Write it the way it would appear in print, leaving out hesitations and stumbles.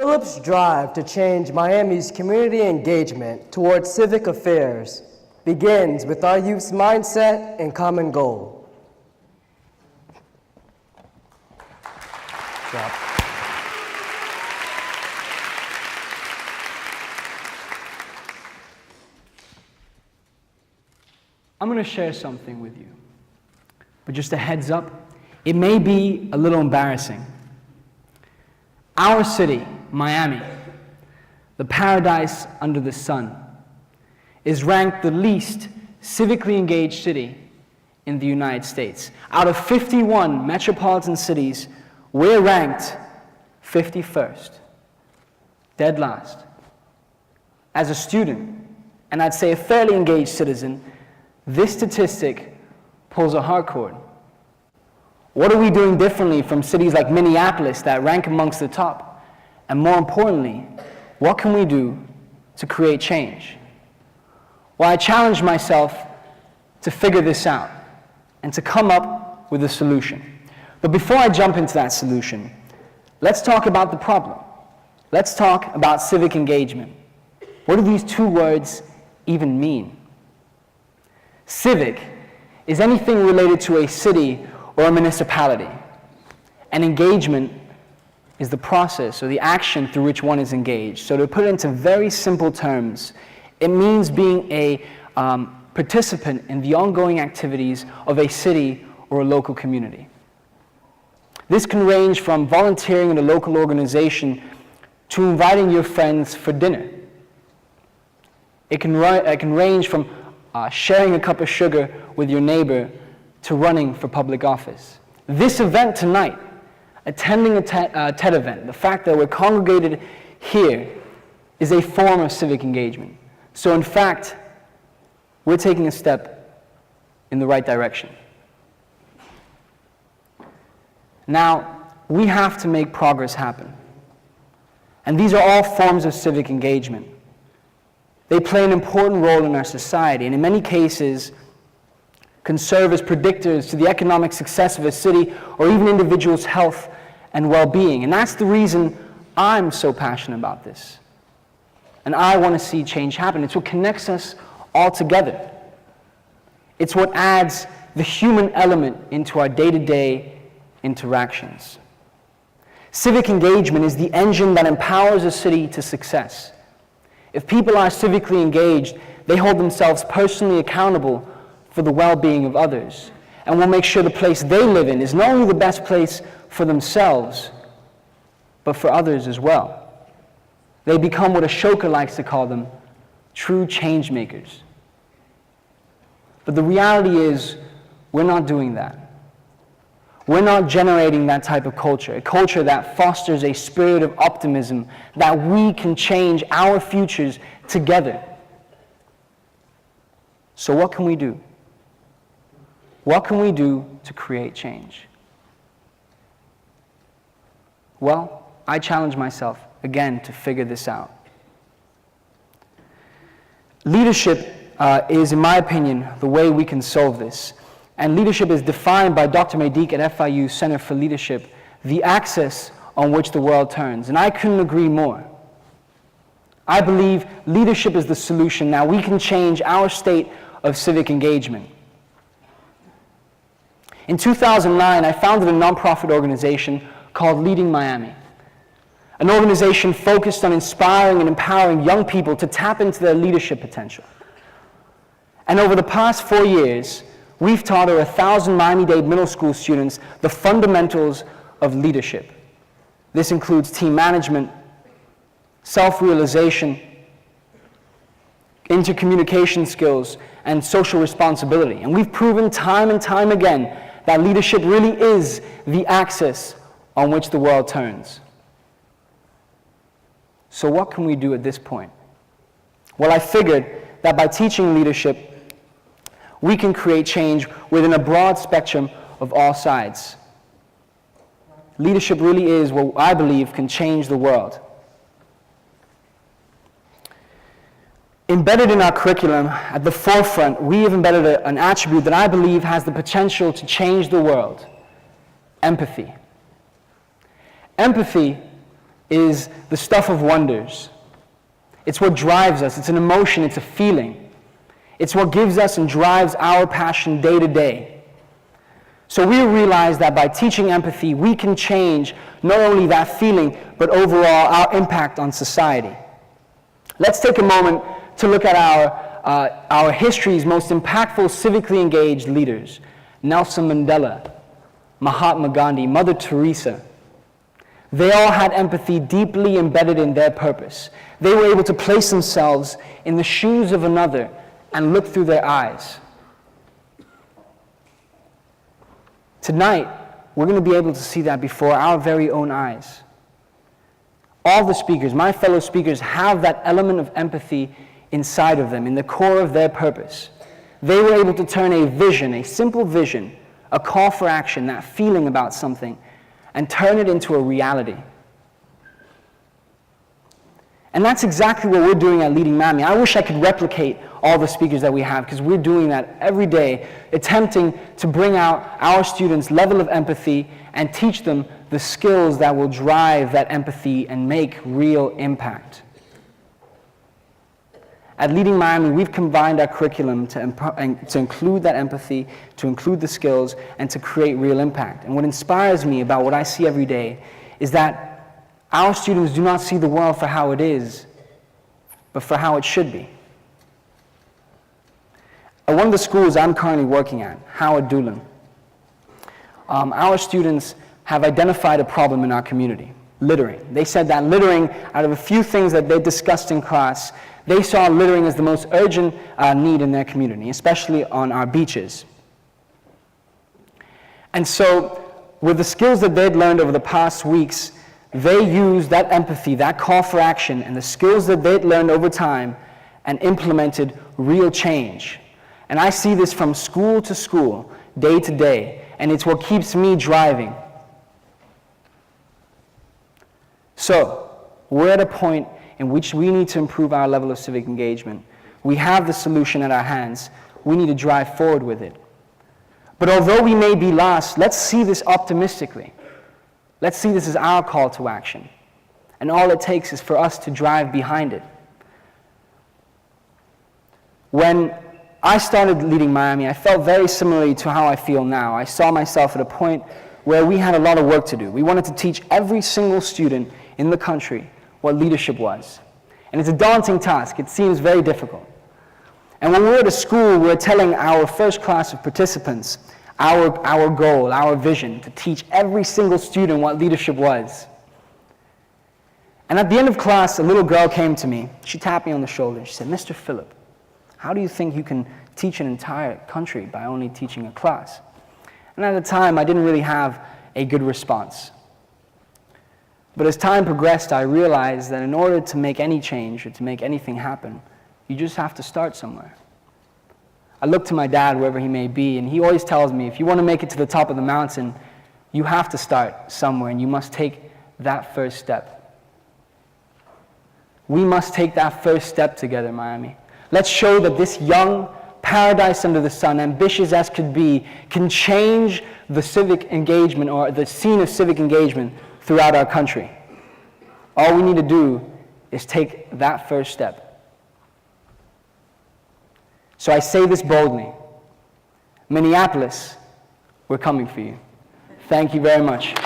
Phillip's drive to change Miami's community engagement towards civic affairs begins with our youth's mindset and common goal. I'm going to share something with you, but just a heads up, it may be a little embarrassing. Our city, Miami, the paradise under the sun, is ranked the least civically engaged city in the United States. Out of 51 metropolitan cities, we're ranked 51st, dead last. As a student, and I'd say a fairly engaged citizen, this statistic pulls a hardcore. What are we doing differently from cities like Minneapolis that rank amongst the top? And more importantly, what can we do to create change? Well, I challenged myself to figure this out and to come up with a solution. But before I jump into that solution, let's talk about the problem. Let's talk about civic engagement. What do these two words even mean? Civic is anything related to a city or a municipality. And engagement is the process or the action through which one is engaged. So to put it into very simple terms, it means being a participant in the ongoing activities of a city or a local community. This can range from volunteering in a local organization to inviting your friends for dinner. It can range from sharing a cup of sugar with your neighbor to running for public office. This event tonight, attending a TED event, the fact that we're congregated here is a form of civic engagement. So in fact, we're taking a step in the right direction. Now, we have to make progress happen. And these are all forms of civic engagement. They play an important role in our society, and in many cases, can serve as predictors to the economic success of a city or even individuals' health and well-being. And that's the reason I'm so passionate about this. And I want to see change happen. It's what connects us all together. It's what adds the human element into our day-to-day interactions. Civic engagement is the engine that empowers a city to success. If people are civically engaged, they hold themselves personally accountable for the well-being of others, and will make sure the place they live in is not only the best place for themselves, but for others as well. They become what Ashoka likes to call them, true change makers. But the reality is, we're not doing that. We're not generating that type of culture, a culture that fosters a spirit of optimism that we can change our futures together. So what can we do? What can we do to create change? Well, I challenge myself, again, to figure this out. Leadership is, in my opinion, the way we can solve this. And leadership is defined by Dr. Mehdik at FIU Center for Leadership, the axis on which the world turns. And I couldn't agree more. I believe leadership is the solution. Now we can change our state of civic engagement. In 2009, I founded a nonprofit organization called Leading Miami, an organization focused on inspiring and empowering young people to tap into their leadership potential. And over the past 4 years, we've taught over 1,000 Miami-Dade middle school students the fundamentals of leadership. This includes team management, self-realization, intercommunication skills, and social responsibility. And we've proven time and time again that leadership really is the axis on which the world turns. So what can we do at this point? Well, I figured that by teaching leadership, we can create change within a broad spectrum of all sides. Leadership really is what I believe can change the world. Embedded in our curriculum, at the forefront, we have embedded an attribute that I believe has the potential to change the world: empathy. Empathy is the stuff of wonders. It's what drives us. It's an emotion. It's a feeling. It's what gives us and drives our passion day to day. So we realize that by teaching empathy, we can change not only that feeling, but overall our impact on society. Let's take a moment to look at our history's most impactful civically engaged leaders. Nelson Mandela, Mahatma Gandhi, Mother Teresa. They all had empathy deeply embedded in their purpose. They were able to place themselves in the shoes of another and look through their eyes. Tonight, we're going to be able to see that before our very own eyes. All the speakers, my fellow speakers, have that element of empathy inside of them, in the core of their purpose. They were able to turn a vision, a simple vision, a call for action, that feeling about something, and turn it into a reality. And that's exactly what we're doing at Leading Miami. I wish I could replicate all the speakers that we have, because we're doing that every day, attempting to bring out our students' level of empathy and teach them the skills that will drive that empathy and make real impact. At Leading Miami, we've combined our curriculum to include that empathy, to include the skills, and to create real impact. And what inspires me about what I see every day is that our students do not see the world for how it is, but for how it should be. At one of the schools I'm currently working at, Howard Doolin, our students have identified a problem in our community, littering. They said that littering, out of a few things that they discussed in class, they saw littering as the most urgent need in their community, especially on our beaches. And so, with the skills that they'd learned over the past weeks, they used that empathy, that call for action, and the skills that they'd learned over time and implemented real change. And I see this from school to school, day to day, and it's what keeps me driving. So, we're at a point in which we need to improve our level of civic engagement. We have the solution at our hands. We need to drive forward with it. But although we may be lost, let's see this optimistically. Let's see this as our call to action. And all it takes is for us to drive behind it. When I started Leading Miami, I felt very similarly to how I feel now. I saw myself at a point where we had a lot of work to do. We wanted to teach every single student in the country what leadership was. And it's a daunting task. It seems very difficult. And when we were at a school, we were telling our first class of participants our goal, our vision, to teach every single student what leadership was. And at the end of class, a little girl came to me. She tapped me on the shoulder and she said, "Mr. Phillip, how do you think you can teach an entire country by only teaching a class?" And at the time, I didn't really have a good response. But as time progressed, I realized that in order to make any change or to make anything happen, you just have to start somewhere. I look to my dad, wherever he may be, and he always tells me, if you want to make it to the top of the mountain, you have to start somewhere, and you must take that first step. We must take that first step together, Miami. Let's show that this young, paradise under the sun, ambitious as could be, can change the civic engagement or the scene of civic engagement throughout our country. All we need to do is take that first step. So I say this boldly. Minneapolis, we're coming for you. Thank you very much.